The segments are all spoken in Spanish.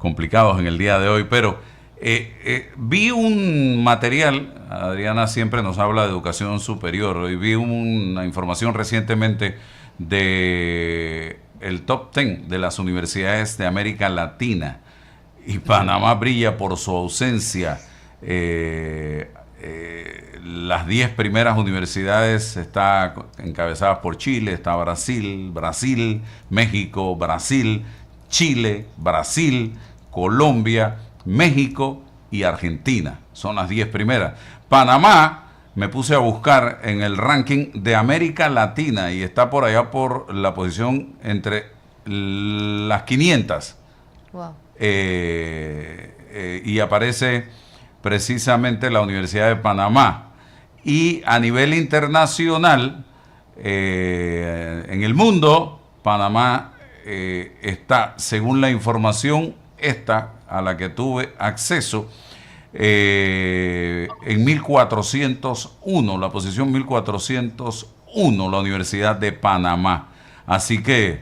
complicados en el día de hoy, pero vi un material, Adriana siempre nos habla de educación superior, y vi una información recientemente de el top 10 de las universidades de América Latina, y Panamá brilla por su ausencia. Las 10 primeras universidades están encabezadas por Chile, está Brasil, México, Brasil, Chile, Brasil, Colombia, México y Argentina. Son las 10 primeras. Panamá, me puse a buscar en el ranking de América Latina y está por allá por la posición entre las 500. Wow. Y aparece precisamente la Universidad de Panamá. Y a nivel internacional, en el mundo, Panamá está, según la información esta a la que tuve acceso, en 1401, la posición 1401, la Universidad de Panamá. Así que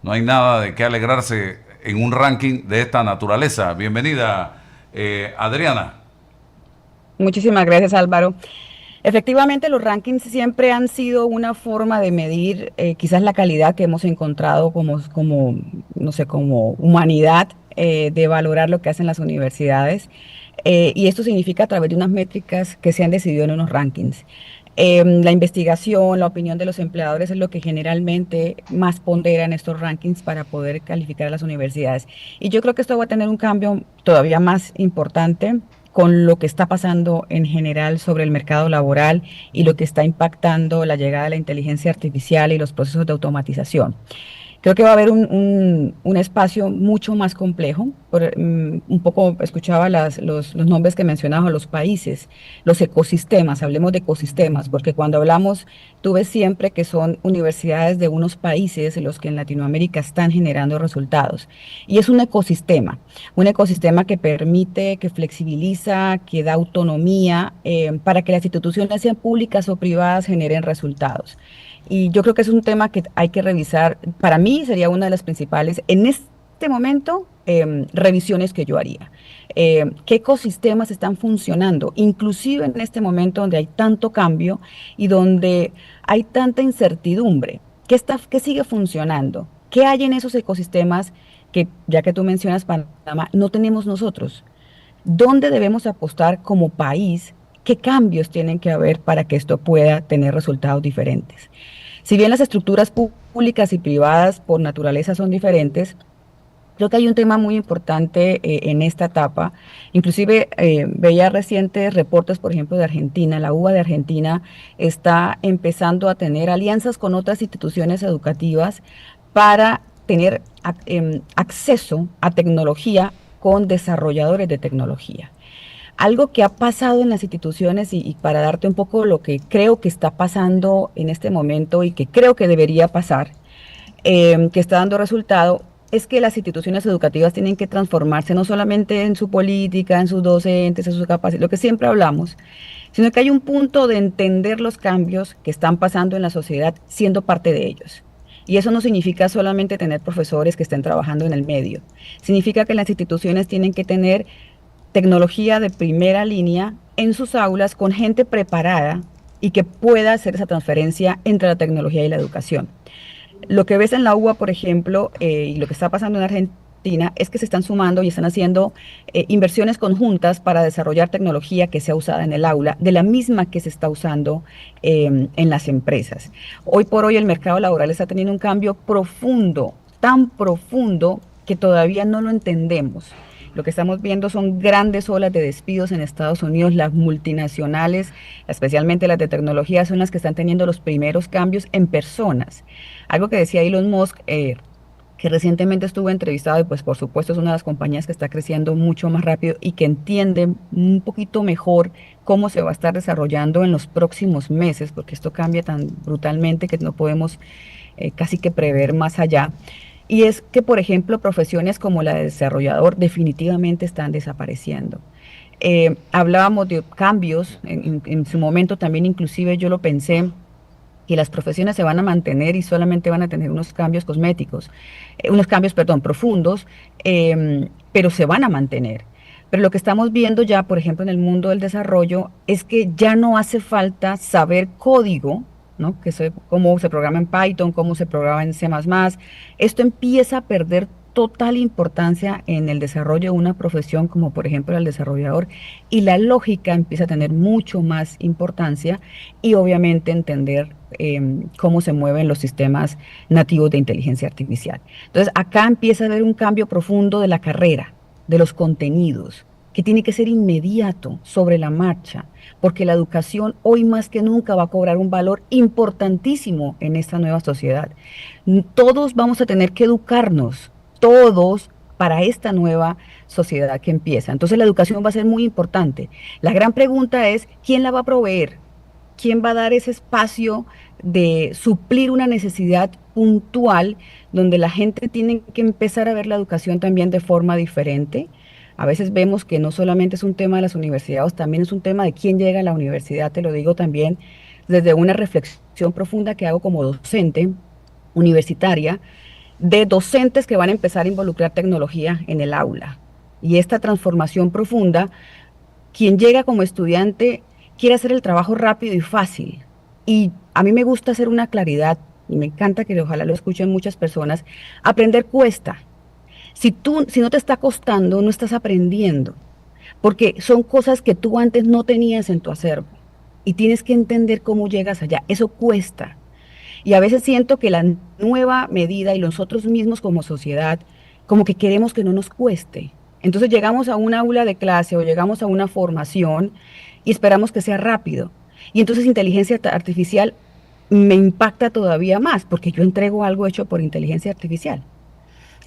no hay nada de qué alegrarse en un ranking de esta naturaleza. Bienvenida, Adriana. Muchísimas gracias, Álvaro. Efectivamente, los rankings siempre han sido una forma de medir quizás la calidad que hemos encontrado no sé, como humanidad, de valorar lo que hacen las universidades. Y esto significa a través de unas métricas que se han decidido en unos rankings. La investigación, la opinión de los empleadores es lo que generalmente más pondera en estos rankings para poder calificar a las universidades. Y yo creo que esto va a tener un cambio todavía más importante con lo que está pasando en general sobre el mercado laboral y lo que está impactando la llegada de la inteligencia artificial y los procesos de automatización. Creo que va a haber un espacio mucho más complejo. Un poco escuchaba los nombres que mencionaba, los países, los ecosistemas, hablemos de ecosistemas, porque cuando hablamos, tú ves siempre que son universidades de unos países los que en Latinoamérica están generando resultados. Y es un ecosistema que permite, que flexibiliza, que da autonomía para que las instituciones, sean públicas o privadas, generen resultados. Y yo creo que es un tema que hay que revisar. Para mí sería una de las principales, en este momento, revisiones que yo haría. ¿Qué ecosistemas están funcionando? Inclusive en este momento donde hay tanto cambio y donde hay tanta incertidumbre. ¿Qué sigue funcionando? ¿Qué hay en esos ecosistemas que, ya que tú mencionas Panamá, no tenemos nosotros? ¿Dónde debemos apostar como país? ¿Qué cambios tienen que haber para que esto pueda tener resultados diferentes? Si bien las estructuras públicas y privadas por naturaleza son diferentes, creo que hay un tema muy importante en esta etapa. Inclusive veía recientes reportes, por ejemplo, de Argentina. La UBA de Argentina está empezando a tener alianzas con otras instituciones educativas para tener acceso a tecnología con desarrolladores de tecnología. Algo que ha pasado en las instituciones y para darte un poco lo que creo que está pasando en este momento y que creo que debería pasar, que está dando resultado, es que las instituciones educativas tienen que transformarse no solamente en su política, en sus docentes, en su capacidad, lo que siempre hablamos, sino que hay un punto de entender los cambios que están pasando en la sociedad siendo parte de ellos. Y eso no significa solamente tener profesores que estén trabajando en el medio. Significa que las instituciones tienen que tener tecnología de primera línea en sus aulas con gente preparada y que pueda hacer esa transferencia entre la tecnología y la educación. Lo que ves en la UBA, por ejemplo, y lo que está pasando en Argentina, es que se están sumando y están haciendo inversiones conjuntas para desarrollar tecnología que sea usada en el aula, de la misma que se está usando en las empresas. Hoy por hoy el mercado laboral está teniendo un cambio profundo, tan profundo que todavía no lo entendemos. Lo que estamos viendo son grandes olas de despidos en Estados Unidos. Las multinacionales, especialmente las de tecnología, son las que están teniendo los primeros cambios en personas. Algo que decía Elon Musk, que recientemente estuvo entrevistado y pues por supuesto es una de las compañías que está creciendo mucho más rápido y que entiende un poquito mejor cómo se va a estar desarrollando en los próximos meses, porque esto cambia tan brutalmente que no podemos casi que prever más allá. Y es que, por ejemplo, profesiones como la de desarrollador definitivamente están desapareciendo. Hablábamos de cambios, en su momento también inclusive yo lo pensé, que las profesiones se van a mantener y solamente van a tener unos cambios cosméticos, unos cambios, perdón, profundos, pero se van a mantener. Pero lo que estamos viendo ya, por ejemplo, en el mundo del desarrollo, es que ya no hace falta saber código, ¿no? Cómo se programa en Python, cómo se programa en C++. Esto empieza a perder total importancia en el desarrollo de una profesión como por ejemplo el desarrollador, y la lógica empieza a tener mucho más importancia y obviamente entender cómo se mueven los sistemas nativos de inteligencia artificial. Entonces acá empieza a haber un cambio profundo de la carrera, de los contenidos, que tiene que ser inmediato, sobre la marcha, porque la educación hoy más que nunca va a cobrar un valor importantísimo en esta nueva sociedad. Todos vamos a tener que educarnos, todos, para esta nueva sociedad que empieza. Entonces la educación va a ser muy importante. La gran pregunta es, ¿quién la va a proveer? ¿Quién va a dar ese espacio de suplir una necesidad puntual donde la gente tiene que empezar a ver la educación también de forma diferente? A veces vemos que no solamente es un tema de las universidades, también es un tema de quién llega a la universidad. Te lo digo también desde una reflexión profunda que hago como docente universitaria, de docentes que van a empezar a involucrar tecnología en el aula. Y esta transformación profunda, quien llega como estudiante quiere hacer el trabajo rápido y fácil. Y a mí me gusta hacer una claridad, y me encanta que ojalá lo escuchen muchas personas, aprender cuesta. Si no te está costando, no estás aprendiendo, porque son cosas que tú antes no tenías en tu acervo y tienes que entender cómo llegas allá. Eso cuesta. Y a veces siento que la nueva medida y nosotros mismos como sociedad, como que queremos que no nos cueste. Entonces llegamos a un aula de clase o llegamos a una formación y esperamos que sea rápido. Y entonces inteligencia artificial me impacta todavía más porque yo entrego algo hecho por inteligencia artificial.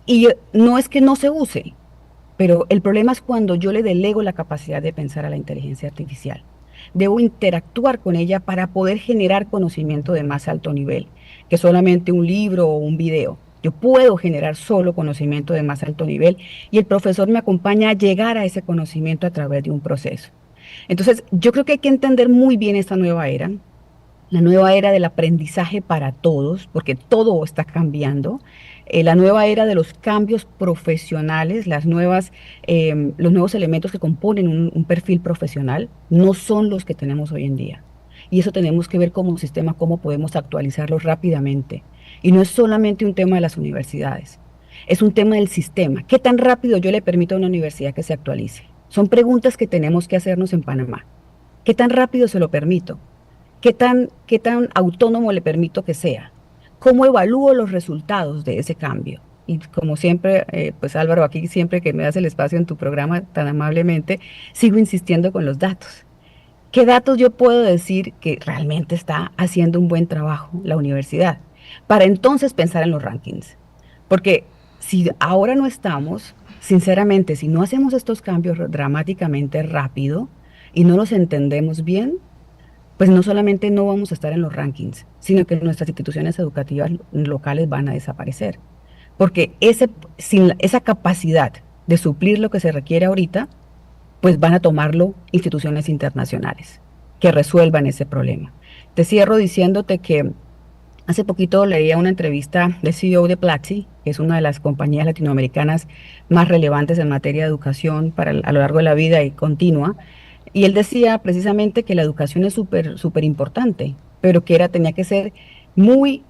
Y no es que no se use, pero el problema es cuando yo le delego la capacidad de pensar a la inteligencia artificial. Debo interactuar con ella para poder generar conocimiento de más alto nivel, que solamente un libro o un video. Yo puedo generar solo conocimiento de más alto nivel y el profesor me acompaña a llegar a ese conocimiento a través de un proceso. Entonces, yo creo que hay que entender muy bien esta nueva era, la nueva era del aprendizaje para todos, porque todo está cambiando, la nueva era de los cambios profesionales, los nuevos elementos que componen un perfil profesional, no son los que tenemos hoy en día. Y eso tenemos que ver como sistema, cómo podemos actualizarlos rápidamente. Y no es solamente un tema de las universidades, es un tema del sistema. ¿Qué tan rápido yo le permito a una universidad que se actualice? Son preguntas que tenemos que hacernos en Panamá. ¿Qué tan rápido se lo permito? Qué tan autónomo le permito que sea? ¿Cómo evalúo los resultados de ese cambio? Y como siempre, pues Álvaro, aquí siempre que me das el espacio en tu programa tan amablemente, sigo insistiendo con los datos. ¿Qué datos yo puedo decir que realmente está haciendo un buen trabajo la universidad? Para entonces pensar en los rankings. Porque si ahora no estamos, sinceramente, si no hacemos estos cambios dramáticamente rápido y no los entendemos bien, pues no solamente no vamos a estar en los rankings, sino que nuestras instituciones educativas locales van a desaparecer. Porque sin esa capacidad de suplir lo que se requiere ahorita, pues van a tomarlo instituciones internacionales que resuelvan ese problema. Te cierro diciéndote que hace poquito leía una entrevista del CEO de Platzi, que es una de las compañías latinoamericanas más relevantes en materia de educación a lo largo de la vida y continua, y él decía precisamente que la educación es súper importante, pero que tenía que ser muy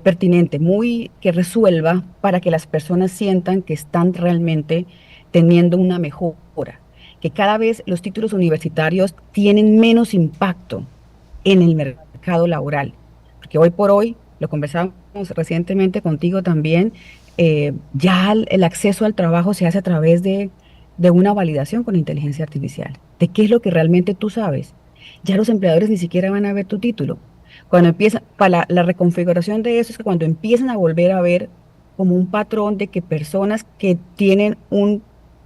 pertinente, muy que resuelva para que las personas sientan que están realmente teniendo una mejora, que cada vez los títulos universitarios tienen menos impacto en el mercado laboral, porque hoy por hoy, lo conversábamos recientemente contigo también, ya el acceso al trabajo se hace a través de una validación con inteligencia artificial, de qué es lo que realmente tú sabes. Ya los empleadores ni siquiera van a ver tu título. Cuando empieza, para la reconfiguración de eso es que cuando empiezan a volver a ver como un patrón de que personas que tienen un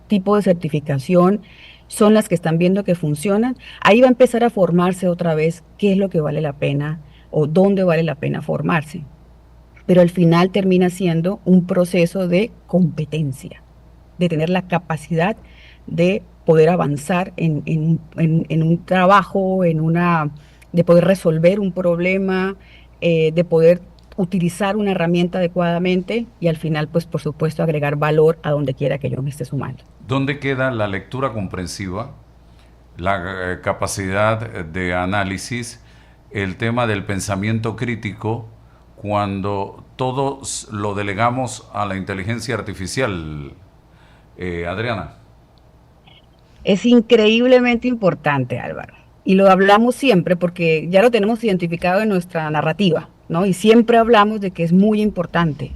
tipo de certificación son las que están viendo que funcionan, ahí va a empezar a formarse otra vez qué es lo que vale la pena o dónde vale la pena formarse. Pero al final termina siendo un proceso de competencia, de tener la capacidad de poder avanzar en un trabajo, de poder resolver un problema, de poder utilizar una herramienta adecuadamente y al final, pues por supuesto, agregar valor a donde quiera que yo me esté sumando. ¿Dónde queda la lectura comprensiva, la capacidad de análisis, el tema del pensamiento crítico, cuando todos lo delegamos a la inteligencia artificial, Adriana? Es increíblemente importante, Álvaro. Y lo hablamos siempre porque ya lo tenemos identificado en nuestra narrativa, ¿no? Y siempre hablamos de que es muy importante,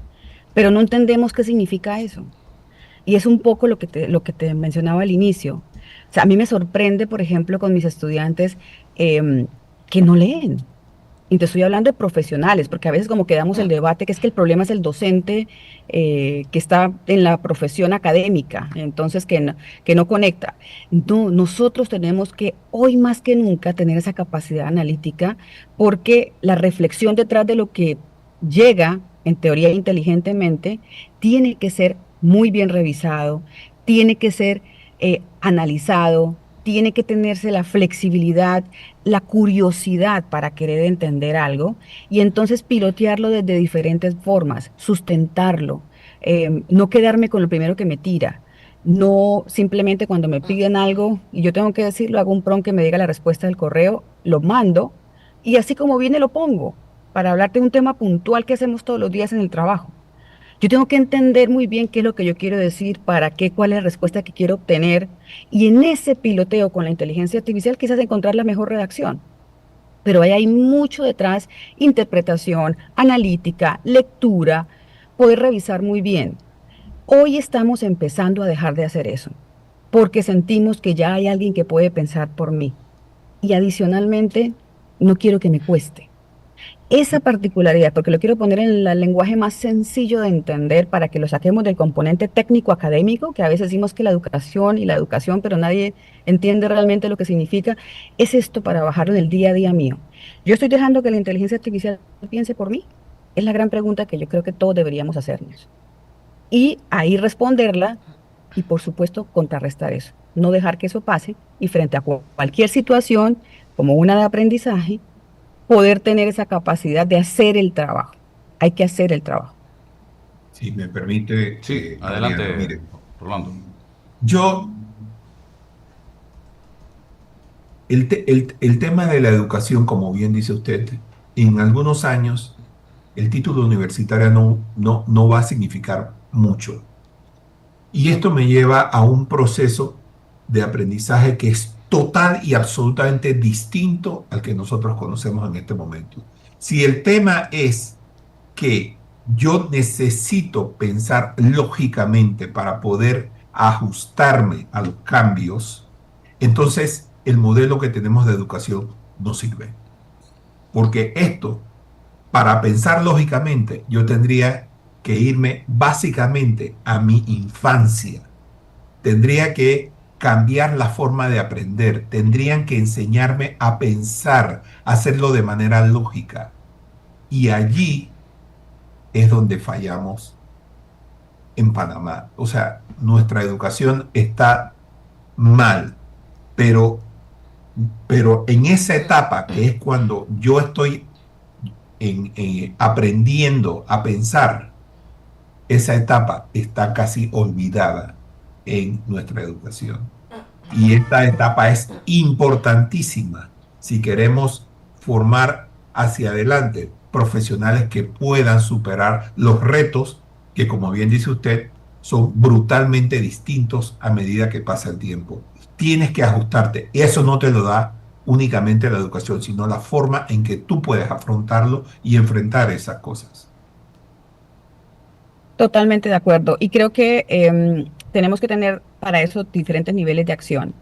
pero no entendemos qué significa eso. Y es un poco lo que te mencionaba al inicio. O sea, a mí me sorprende, por ejemplo, con mis estudiantes em, que no leen. Y te estoy hablando de profesionales, porque a veces como que damos el debate que es que el problema es el docente que está en la profesión académica, entonces que no conecta. No, nosotros tenemos que hoy más que nunca tener esa capacidad analítica, porque la reflexión detrás de lo que llega, en teoría inteligentemente, tiene que ser muy bien revisado, tiene que ser analizado, tiene que tenerse la flexibilidad, la curiosidad para querer entender algo y entonces pilotearlo desde diferentes formas, sustentarlo, no quedarme con lo primero que me tira. No simplemente cuando me piden algo y yo tengo que decirlo, hago un prompt que me diga la respuesta del correo, lo mando y así como viene lo pongo para hablarte de un tema puntual que hacemos todos los días en el trabajo. Yo tengo que entender muy bien qué es lo que yo quiero decir, para qué, cuál es la respuesta que quiero obtener. Y en ese piloteo con la inteligencia artificial quizás encontrar la mejor redacción. Pero ahí hay mucho detrás, interpretación, analítica, lectura, poder revisar muy bien. Hoy estamos empezando a dejar de hacer eso, porque sentimos que ya hay alguien que puede pensar por mí. Y adicionalmente, no quiero que me cueste esa particularidad, porque lo quiero poner en el lenguaje más sencillo de entender para que lo saquemos del componente técnico académico, que a veces decimos que la educación y la educación, pero nadie entiende realmente lo que significa, es esto para bajarlo en el día a día mío. Yo estoy dejando que la inteligencia artificial piense por mí. Es la gran pregunta que yo creo que todos deberíamos hacernos. Y ahí responderla y, por supuesto, contrarrestar eso. No dejar que eso pase y frente a cualquier situación, como una de aprendizaje, poder tener esa capacidad de hacer el trabajo. Hay que hacer el trabajo. Si me permite, Sí, Adriana, adelante, mire, Rolando. yo, el tema de la educación, como bien dice usted, en algunos años el título universitario no va a significar mucho. Y esto me lleva a un proceso de aprendizaje que es total y absolutamente distinto al que nosotros conocemos en este momento. Si el tema es que yo necesito pensar lógicamente para poder ajustarme a los cambios, entonces el modelo que tenemos de educación no sirve. Porque esto, para pensar lógicamente, yo tendría que irme básicamente a mi infancia. Tendría que cambiar la forma de aprender. Tendrían que enseñarme a pensar, a hacerlo de manera lógica. Y allí es donde fallamos en Panamá. O sea, nuestra educación está mal, pero, pero en esa etapa, que es cuando yo estoy aprendiendo a pensar, esa etapa está casi olvidada en nuestra educación. Y esta etapa es importantísima si queremos formar hacia adelante profesionales que puedan superar los retos que, como bien dice usted, son brutalmente distintos a medida que pasa el tiempo. Tienes que ajustarte. Y eso no te lo da únicamente la educación, sino la forma en que tú puedes afrontarlo y enfrentar esas cosas. Totalmente de acuerdo. Y creo que tenemos que tener para eso diferentes niveles de acción.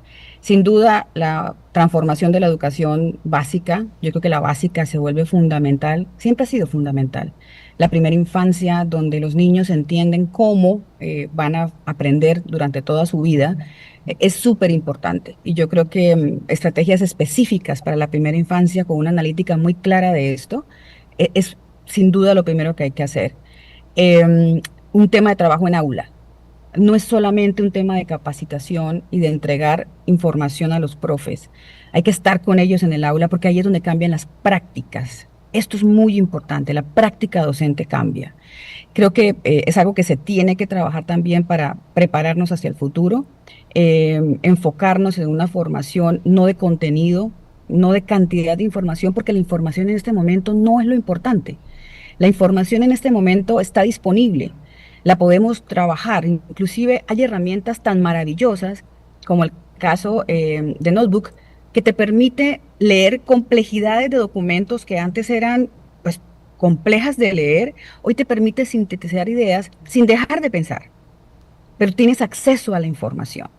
Sin duda, la transformación de la educación básica, yo creo que la básica se vuelve fundamental, siempre ha sido fundamental. La primera infancia, donde los niños entienden cómo van a aprender durante toda su vida, es súper importante. Y yo creo que estrategias específicas para la primera infancia, con una analítica muy clara de esto, es sin duda lo primero que hay que hacer. Un tema de trabajo en aula. No es solamente un tema de capacitación y de entregar información a los profes. Hay que estar con ellos en el aula porque ahí es donde cambian las prácticas. Esto es muy importante, la práctica docente cambia. Creo que es algo que se tiene que trabajar también para prepararnos hacia el futuro, enfocarnos en una formación no de contenido, no de cantidad de información, porque la información en este momento no es lo importante. La información en este momento está disponible, la podemos trabajar, inclusive hay herramientas tan maravillosas como el caso de Notebook, que te permite leer complejidades de documentos que antes eran pues complejas de leer, hoy te permite sintetizar ideas sin dejar de pensar, pero tienes acceso a la información.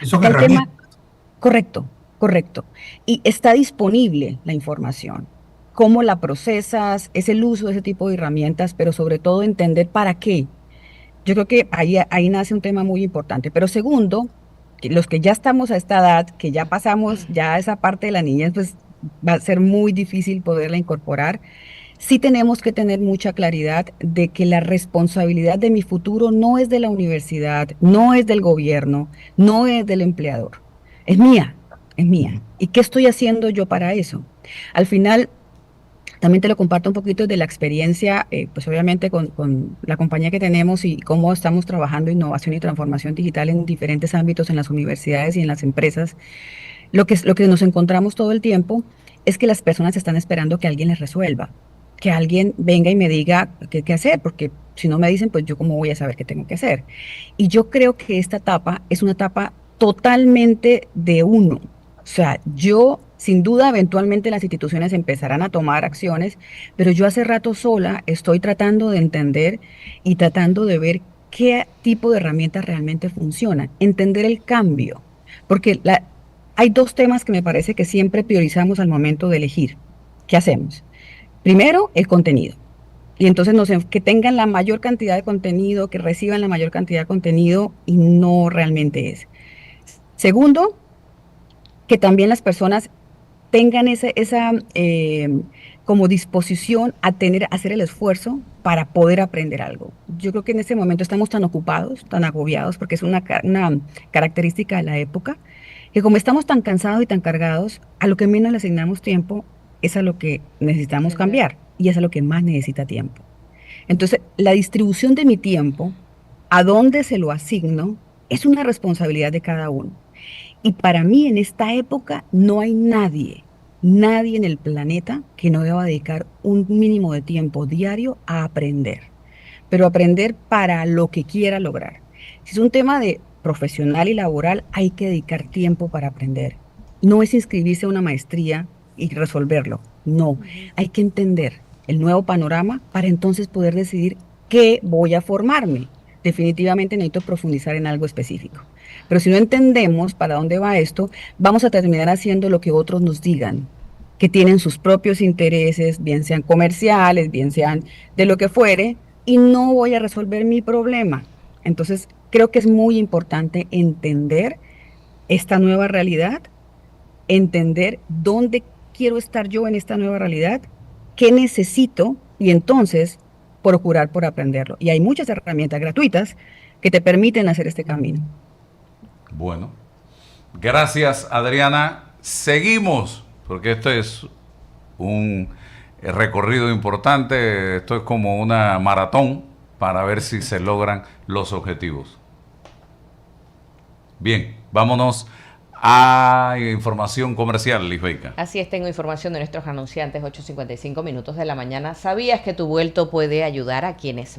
Son Acá el tema, herramientas. correcto, correcto. Y está disponible la información. Cómo la procesas, es el uso de ese tipo de herramientas, pero sobre todo entender para qué. Yo creo que ahí nace un tema muy importante. Pero segundo, que los que ya estamos a esta edad, que ya pasamos ya esa parte de la niñez, pues va a ser muy difícil poderla incorporar. Sí tenemos que tener mucha claridad de que la responsabilidad de mi futuro no es de la universidad, no es del gobierno, no es del empleador. Es mía, es mía. ¿Y qué estoy haciendo yo para eso? Al final, también te lo comparto un poquito de la experiencia, pues obviamente con la compañía que tenemos y cómo estamos trabajando innovación y transformación digital en diferentes ámbitos en las universidades y en las empresas. Lo que nos encontramos todo el tiempo es que las personas están esperando que alguien les resuelva, que alguien venga y me diga qué hacer, porque si no me dicen, pues yo cómo voy a saber qué tengo que hacer. Y yo creo que esta etapa es una etapa totalmente de uno. O sea, yo, sin duda, eventualmente las instituciones empezarán a tomar acciones, pero yo hace rato sola estoy tratando de entender y tratando de ver qué tipo de herramientas realmente funcionan, entender el cambio, porque hay dos temas que me parece que siempre priorizamos al momento de elegir. ¿Qué hacemos? Primero, el contenido. Y entonces que tengan la mayor cantidad de contenido, que reciban la mayor cantidad de contenido y no realmente es. Segundo, que también las personas tengan esa como disposición a hacer el esfuerzo para poder aprender algo. Yo creo que en este momento estamos tan ocupados, tan agobiados, porque es una característica de la época, que como estamos tan cansados y tan cargados, a lo que menos le asignamos tiempo es a lo que necesitamos cambiar y es a lo que más necesita tiempo. Entonces, la distribución de mi tiempo, a dónde se lo asigno, es una responsabilidad de cada uno. Y para mí en esta época no hay nadie en el planeta que no deba dedicar un mínimo de tiempo diario a aprender, pero aprender para lo que quiera lograr. Si es un tema de profesional y laboral, hay que dedicar tiempo para aprender. No es inscribirse a una maestría y resolverlo, no, hay que entender el nuevo panorama para entonces poder decidir qué voy a formarme. Definitivamente necesito profundizar en algo específico. Pero si no entendemos para dónde va esto, vamos a terminar haciendo lo que otros nos digan, que tienen sus propios intereses, bien sean comerciales, bien sean de lo que fuere, y no voy a resolver mi problema. Entonces, creo que es muy importante entender esta nueva realidad, entender dónde quiero estar yo en esta nueva realidad, qué necesito y entonces procurar por aprenderlo. Y hay muchas herramientas gratuitas que te permiten hacer este camino. Bueno, gracias Adriana. Seguimos, porque esto es un recorrido importante, esto es como una maratón para ver si se logran los objetivos. Bien, vámonos a información comercial, Lisbeth. Así es, tengo información de nuestros anunciantes, 8:55 minutos de la mañana. ¿Sabías que tu vuelto puede ayudar a quienes